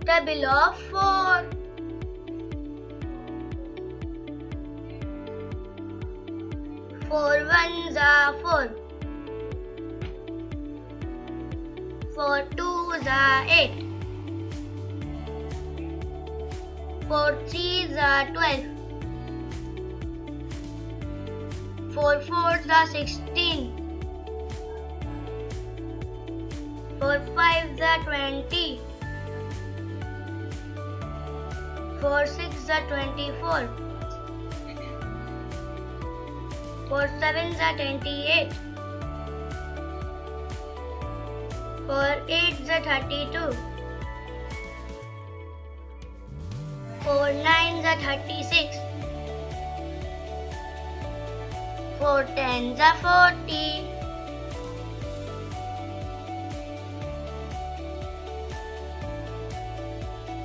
Table of 4. 4 ones are 4. 4 twos are 8. 4 threes are 12. 4 fours are 16. 4 fives are 20. 4 sixes are 24. 4 sevens are 28. 4 eights are 32. 4 nines are 36. 4 tens are 40.